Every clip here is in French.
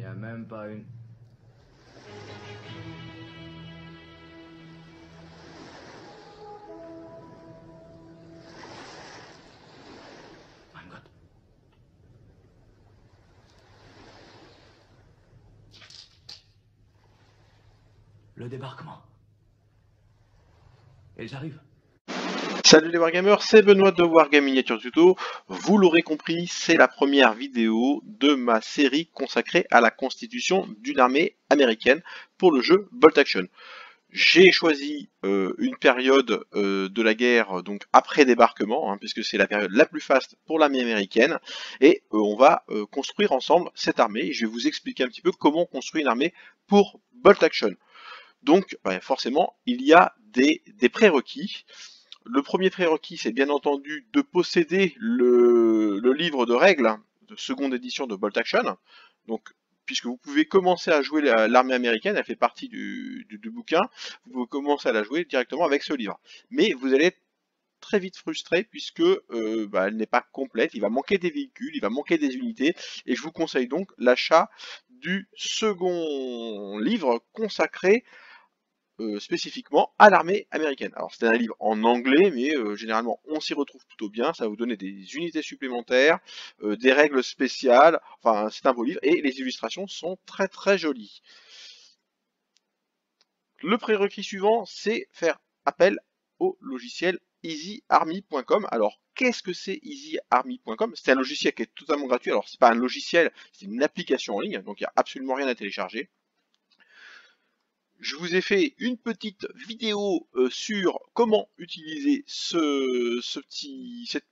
a même pas une... My God. Le débarquement. Ils arrivent. Salut les Wargamers, c'est Benoît de Wargame Miniature Tuto. Vous l'aurez compris, c'est la première vidéo de ma série consacrée à la constitution d'une armée américaine pour le jeu Bolt Action. J'ai choisi une période de la guerre, donc après débarquement, hein, puisque c'est la période la plus faste pour l'armée américaine, et on va construire ensemble cette armée. Je vais vous expliquer un petit peu comment on construit une armée pour Bolt Action. Donc forcément, il y a des prérequis. Le premier prérequis, c'est bien entendu de posséder le livre de règles de seconde édition de Bolt Action. Donc, puisque vous pouvez commencer à jouer l'armée américaine, elle fait partie du bouquin, vous pouvez commencer à la jouer directement avec ce livre. Mais vous allez être très vite frustré puisque elle n'est pas complète, il va manquer des véhicules, il va manquer des unités, et je vous conseille donc l'achat du second livre consacré spécifiquement à l'armée américaine. Alors c'est un livre en anglais, mais généralement on s'y retrouve plutôt bien, ça va vous donner des unités supplémentaires, des règles spéciales, enfin c'est un beau livre, et les illustrations sont très très jolies. Le prérequis suivant, c'est faire appel au logiciel easyarmy.com. Alors qu'est-ce que c'est easyarmy.com? C'est un logiciel qui est totalement gratuit, alors c'est pas un logiciel, c'est une application en ligne, donc il n'y a absolument rien à télécharger. Je vous ai fait une petite vidéo sur comment utiliser cette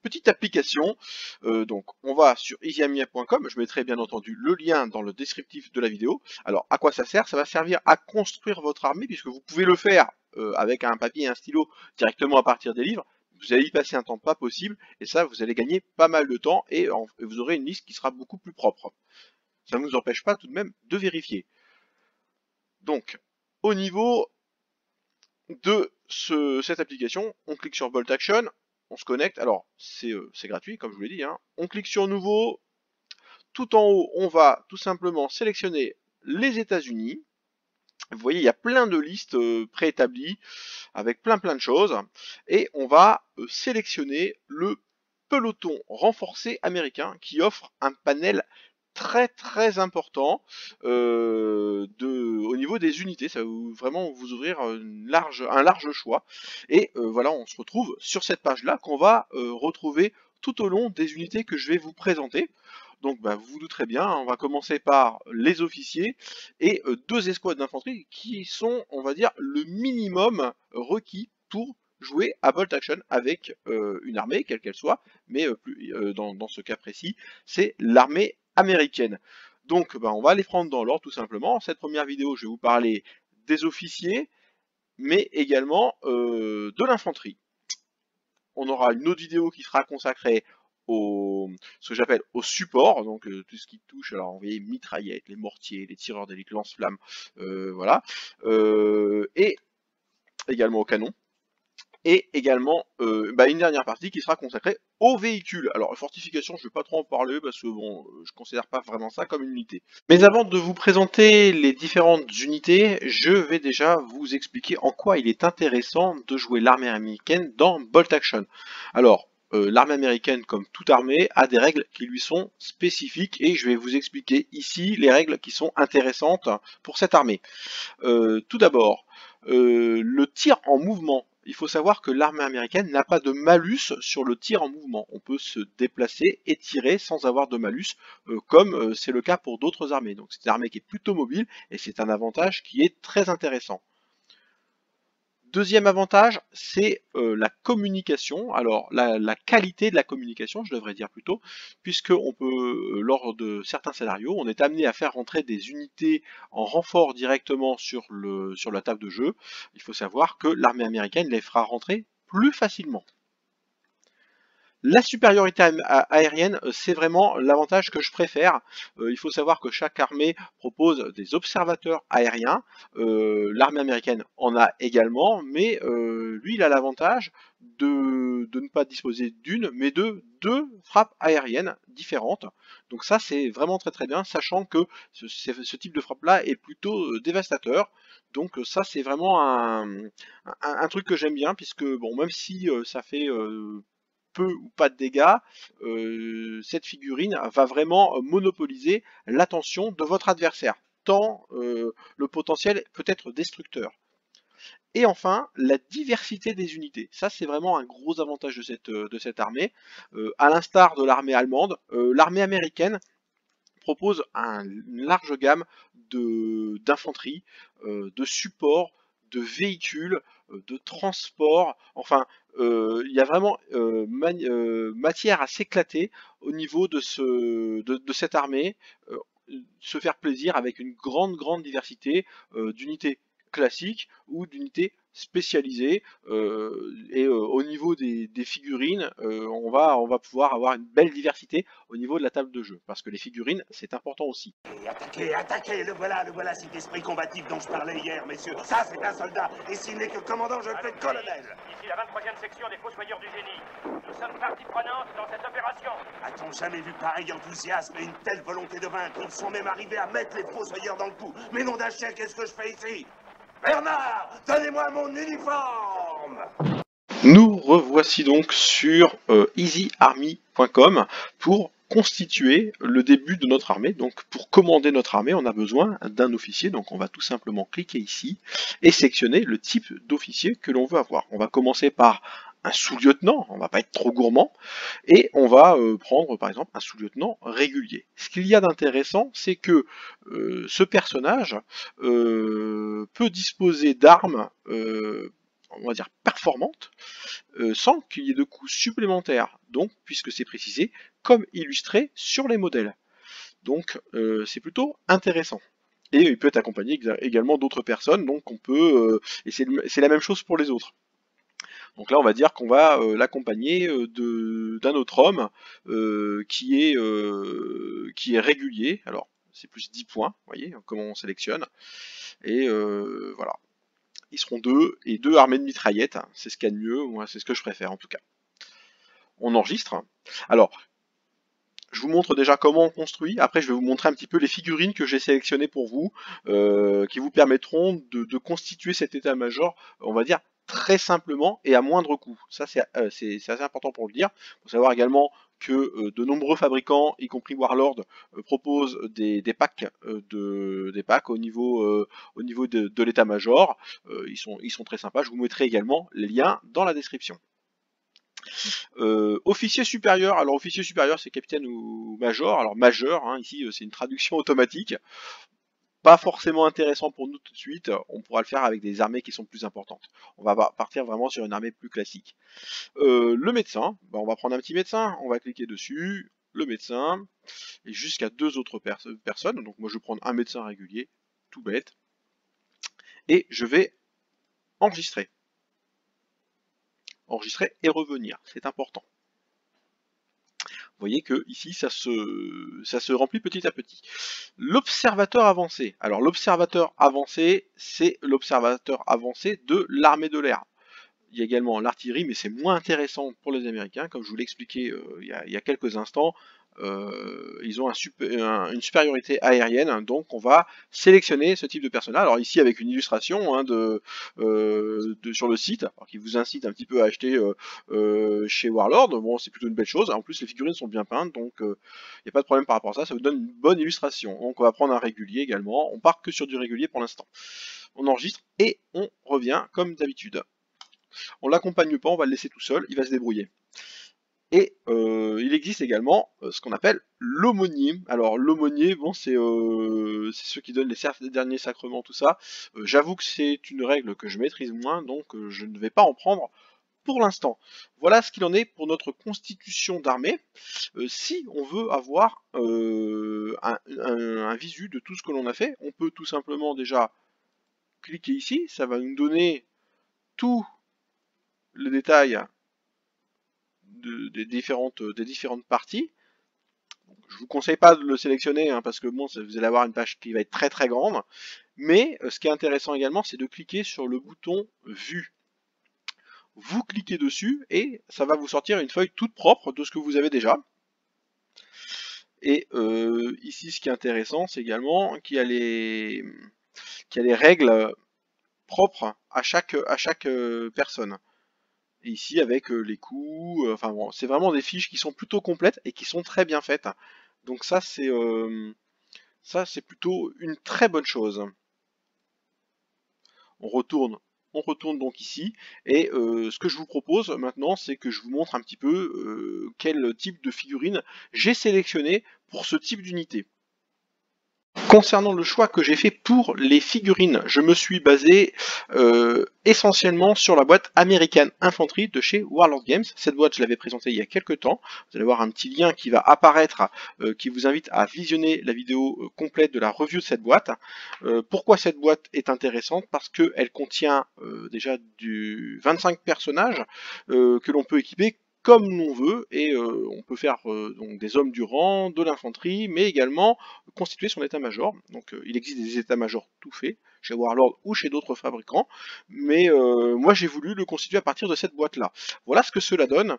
petite application. Donc on va sur easyarmy.com, je mettrai bien entendu le lien dans le descriptif de la vidéo. Alors à quoi ça sert? Ça va servir à construire votre armée, puisque vous pouvez le faire avec un papier et un stylo directement à partir des livres. Vous allez y passer un temps pas possible, et ça vous allez gagner pas mal de temps, et vous aurez une liste qui sera beaucoup plus propre. Ça ne vous empêche pas tout de même de vérifier. Donc, au niveau de cette application, on clique sur Bolt Action, on se connecte, alors c'est gratuit comme je vous l'ai dit, hein. On clique sur nouveau, tout en haut on va tout simplement sélectionner les États-Unis. Vous voyez, il y a plein de listes préétablies avec plein de choses, et on va sélectionner le peloton renforcé américain qui offre un panel très important au niveau des unités. Ça va vraiment vous ouvrir un large choix, et voilà, on se retrouve sur cette page là qu'on va retrouver tout au long des unités que je vais vous présenter. Donc vous vous douterez bien, on va commencer par les officiers et deux escouades d'infanterie qui sont, on va dire, le minimum requis pour jouer à Bolt Action avec une armée, quelle qu'elle soit, mais dans ce cas précis, c'est l'armée américaine. Donc on va les prendre dans l'ordre tout simplement. Cette première vidéo, je vais vous parler des officiers, mais également de l'infanterie. On aura une autre vidéo qui sera consacrée ce que j'appelle au support, donc tout ce qui touche, alors vous voyez, mitraillettes, les mortiers, les tireurs d'élite, lance-flammes, voilà, et également au canon. Et également une dernière partie qui sera consacrée aux véhicules. Alors fortification, je ne vais pas trop en parler parce que bon, je ne considère pas vraiment ça comme une unité. Mais avant de vous présenter les différentes unités, je vais déjà vous expliquer en quoi il est intéressant de jouer l'armée américaine dans Bolt Action. Alors, l'armée américaine, comme toute armée, a des règles qui lui sont spécifiques, et je vais vous expliquer ici les règles qui sont intéressantes pour cette armée. Tout d'abord, le tir en mouvement. Il faut savoir que l'armée américaine n'a pas de malus sur le tir en mouvement. On peut se déplacer et tirer sans avoir de malus, comme c'est le cas pour d'autres armées. Donc c'est une armée qui est plutôt mobile, et c'est un avantage qui est très intéressant. Deuxième avantage, c'est la communication. Alors la qualité de la communication, je devrais dire plutôt, puisque on peut, lors de certains scénarios, on est amené à faire rentrer des unités en renfort directement sur la table de jeu. Il faut savoir que l'armée américaine les fera rentrer plus facilement. La supériorité aérienne, c'est vraiment l'avantage que je préfère. Il faut savoir que chaque armée propose des observateurs aériens. L'armée américaine en a également, mais lui, il a l'avantage de ne pas disposer d'une, mais de deux frappes aériennes différentes. Donc ça, c'est vraiment très très bien, sachant que ce type de frappe-là est plutôt dévastateur. Donc ça, c'est vraiment un truc que j'aime bien, puisque bon, même si ça fait peu ou pas de dégâts, cette figurine va vraiment monopoliser l'attention de votre adversaire, tant le potentiel peut être destructeur. Et enfin, la diversité des unités. Ça, c'est vraiment un gros avantage de cette armée. À l'instar de l'armée allemande, l'armée américaine propose une large gamme d'infanterie, de support, de véhicules, de transport. Enfin, il y a vraiment matière à s'éclater au niveau de cette armée, euh, se faire plaisir avec une grande diversité d'unités classiques ou d'unités spécialisées, et au niveau des figurines, on va pouvoir avoir une belle diversité au niveau de la table de jeu, parce que les figurines, c'est important aussi. Et attaquez, attaquez, le voilà cet esprit combatif dont je parlais hier, messieurs. Ça, c'est un soldat, et s'il n'est que commandant, je le fais colonel. Ici la 23e section des Fossoyeurs du Génie. Nous sommes partie prenante dans cette opération. A-t-on jamais vu pareil enthousiasme et une telle volonté de vaincre? Ils sont même arrivés à mettre les Fossoyeurs dans le coup. Mais nom d'un chien, qu'est-ce que je fais ici? Bernard, donnez-moi mon uniforme! Nous revoici donc sur easyarmy.com pour constituer le début de notre armée. Donc pour commander notre armée, on a besoin d'un officier. Donc on va tout simplement cliquer ici et sélectionner le type d'officier que l'on veut avoir. On va commencer par un sous-lieutenant, on va pas être trop gourmand, et on va prendre par exemple un sous-lieutenant régulier. Ce qu'il y a d'intéressant, c'est que ce personnage peut disposer d'armes on va dire performantes, sans qu'il y ait de coûts supplémentaires, donc puisque c'est précisé comme illustré sur les modèles. Donc c'est plutôt intéressant. Et il peut être accompagné également d'autres personnes, donc on peut, et c'est la même chose pour les autres. Donc là, on va dire qu'on va l'accompagner d'un autre homme qui est régulier. Alors, c'est plus 10 points, vous voyez, comment on sélectionne. Et voilà. Ils seront deux, et deux armées de mitraillettes. C'est ce qu'il y a de mieux, moi, c'est ce que je préfère en tout cas. On enregistre. Alors, je vous montre déjà comment on construit. Après, je vais vous montrer un petit peu les figurines que j'ai sélectionnées pour vous, qui vous permettront de constituer cet état-major, on va dire, très simplement et à moindre coût. Ça, c'est assez important pour le dire. Il faut savoir également que de nombreux fabricants, y compris Warlord, proposent des packs, des packs au niveau de l'état-major. Ils sont très sympas. Je vous mettrai également les liens dans la description. Officier supérieur, alors officier supérieur c'est capitaine ou major, alors majeur, hein, ici c'est une traduction automatique, pas forcément intéressant pour nous tout de suite, on pourra le faire avec des armées qui sont plus importantes. On va partir vraiment sur une armée plus classique. Le médecin, bah, on va prendre un petit médecin, on va cliquer dessus, le médecin, et jusqu'à deux autres personnes, donc moi je vais prendre un médecin régulier, tout bête, et je vais enregistrer. Enregistrer et revenir, c'est important. Vous voyez que ici ça se remplit petit à petit. L'observateur avancé. Alors l'observateur avancé, c'est l'observateur avancé de l'armée de l'air. Il y a également l'artillerie, mais c'est moins intéressant pour les Américains, comme je vous l'ai expliqué il y a quelques instants. Ils ont une supériorité aérienne, donc on va sélectionner ce type de personnage. Alors ici avec une illustration hein, sur le site, alors qui vous incite un petit peu à acheter chez Warlord. Bon, c'est plutôt une belle chose. En plus les figurines sont bien peintes, donc il n'y a pas de problème par rapport à ça. Ça vous donne une bonne illustration. Donc on va prendre un régulier également. On part que sur du régulier pour l'instant. On enregistre et on revient comme d'habitude. On l'accompagne pas, on va le laisser tout seul, il va se débrouiller. Et il existe également ce qu'on appelle l'aumônier. Alors l'aumônier, bon, c'est ceux qui donnent les derniers sacrements, tout ça. J'avoue que c'est une règle que je maîtrise moins, donc je ne vais pas en prendre pour l'instant. Voilà ce qu'il en est pour notre constitution d'armée. Si on veut avoir un visu de tout ce que l'on a fait, on peut tout simplement déjà cliquer ici, ça va nous donner tout le détail des différentes parties. Je vous conseille pas de le sélectionner hein, parce que bon, vous allez avoir une page qui va être très très grande. Mais ce qui est intéressant également, c'est de cliquer sur le bouton Vue. Vous cliquez dessus et ça va vous sortir une feuille toute propre de ce que vous avez déjà. Et ici, ce qui est intéressant, c'est également qu'il y a les règles propres à chaque personne. Et ici, avec les coûts, enfin bon, c'est vraiment des fiches qui sont plutôt complètes et qui sont très bien faites. Donc ça, c'est plutôt une très bonne chose. On retourne donc ici, et ce que je vous propose maintenant, c'est que je vous montre un petit peu quel type de figurine j'ai sélectionné pour ce type d'unité. Concernant le choix que j'ai fait pour les figurines, je me suis basé essentiellement sur la boîte American Infantry de chez Warlord Games. Cette boîte, je l'avais présentée il y a quelques temps. Vous allez voir un petit lien qui va apparaître, qui vous invite à visionner la vidéo complète de la review de cette boîte. Pourquoi cette boîte est intéressante? Parce qu'elle contient déjà 25 personnages que l'on peut équiper comme l'on veut, et on peut faire donc des hommes du rang, de l'infanterie, mais également constituer son état-major. Donc il existe des états-majors tout faits, chez Warlord ou chez d'autres fabricants, mais moi j'ai voulu le constituer à partir de cette boîte-là. Voilà ce que cela donne.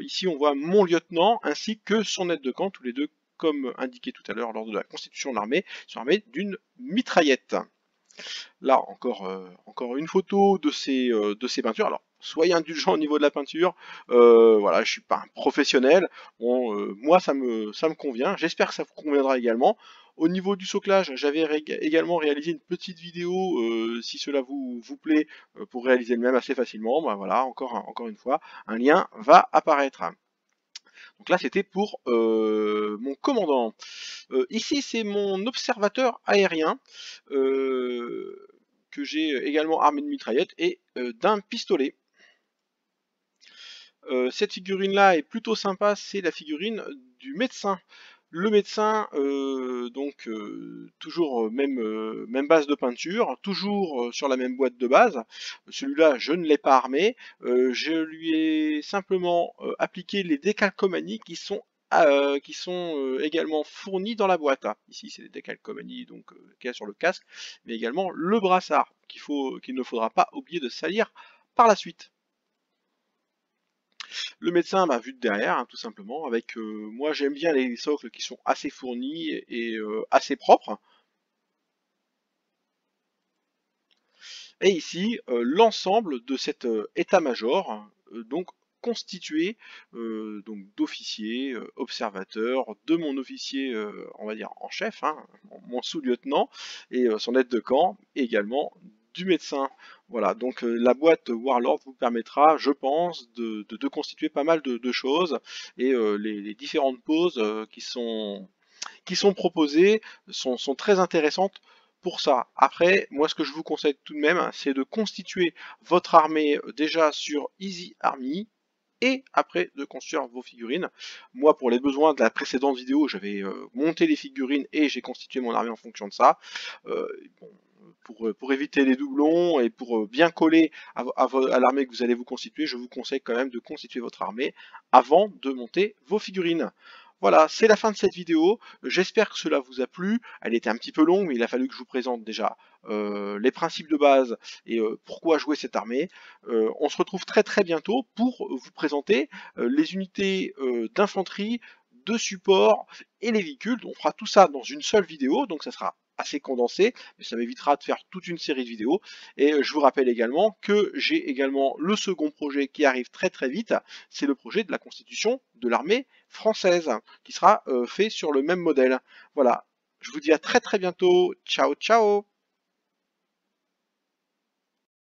Ici on voit mon lieutenant ainsi que son aide de camp, tous les deux comme indiqué tout à l'heure lors de la constitution de l'armée, sont armés d'une mitraillette. Là encore une photo de ces peintures. Alors soyez indulgents au niveau de la peinture. Voilà, je suis pas un professionnel. Bon, moi ça me convient. J'espère que ça vous conviendra également. Au niveau du soclage, j'avais également réalisé une petite vidéo, si cela vous plaît, pour réaliser le même assez facilement. Ben voilà, encore une fois, un lien va apparaître. Donc là, c'était pour mon commandant. Ici, c'est mon observateur aérien que j'ai également armé de mitraillette et d'un pistolet. Cette figurine-là est plutôt sympa, c'est la figurine du médecin. Le médecin, toujours même base de peinture, toujours sur la même boîte de base. Celui-là, je ne l'ai pas armé. Je lui ai simplement appliqué les décalcomanies qui sont également fournis dans la boîte. Ici, c'est des décalcomanies qu'il y a sur le casque, mais également le brassard qu'il ne faudra pas oublier de salir par la suite. Le médecin, vu de derrière, hein, tout simplement, avec moi j'aime bien les socles qui sont assez fournis et assez propres. Et ici, l'ensemble de cet état-major, donc constitué d'officiers, observateurs, de mon officier, on va dire en chef, hein, mon sous-lieutenant, et son aide de camp, et également du médecin. Voilà, donc la boîte Warlord vous permettra, je pense, de constituer pas mal de choses, et les différentes poses qui sont proposées sont très intéressantes pour ça. Après, moi ce que je vous conseille tout de même, c'est de constituer votre armée déjà sur Easy Army, et après de construire vos figurines. Moi, pour les besoins de la précédente vidéo, j'avais monté les figurines et j'ai constitué mon armée en fonction de ça. Pour éviter les doublons et pour bien coller à l'armée que vous allez vous constituer, je vous conseille quand même de constituer votre armée avant de monter vos figurines. Voilà, c'est la fin de cette vidéo. J'espère que cela vous a plu. Elle était un petit peu longue, mais il a fallu que je vous présente déjà les principes de base et pourquoi jouer cette armée. On se retrouve très très bientôt pour vous présenter les unités d'infanterie, de support et les véhicules. On fera tout ça dans une seule vidéo, donc ça sera assez condensé, mais ça m'évitera de faire toute une série de vidéos. Et je vous rappelle également que j'ai également le second projet qui arrive très très vite, c'est le projet de la constitution de l'armée française, qui sera fait sur le même modèle. Voilà, je vous dis à très très bientôt, ciao ciao.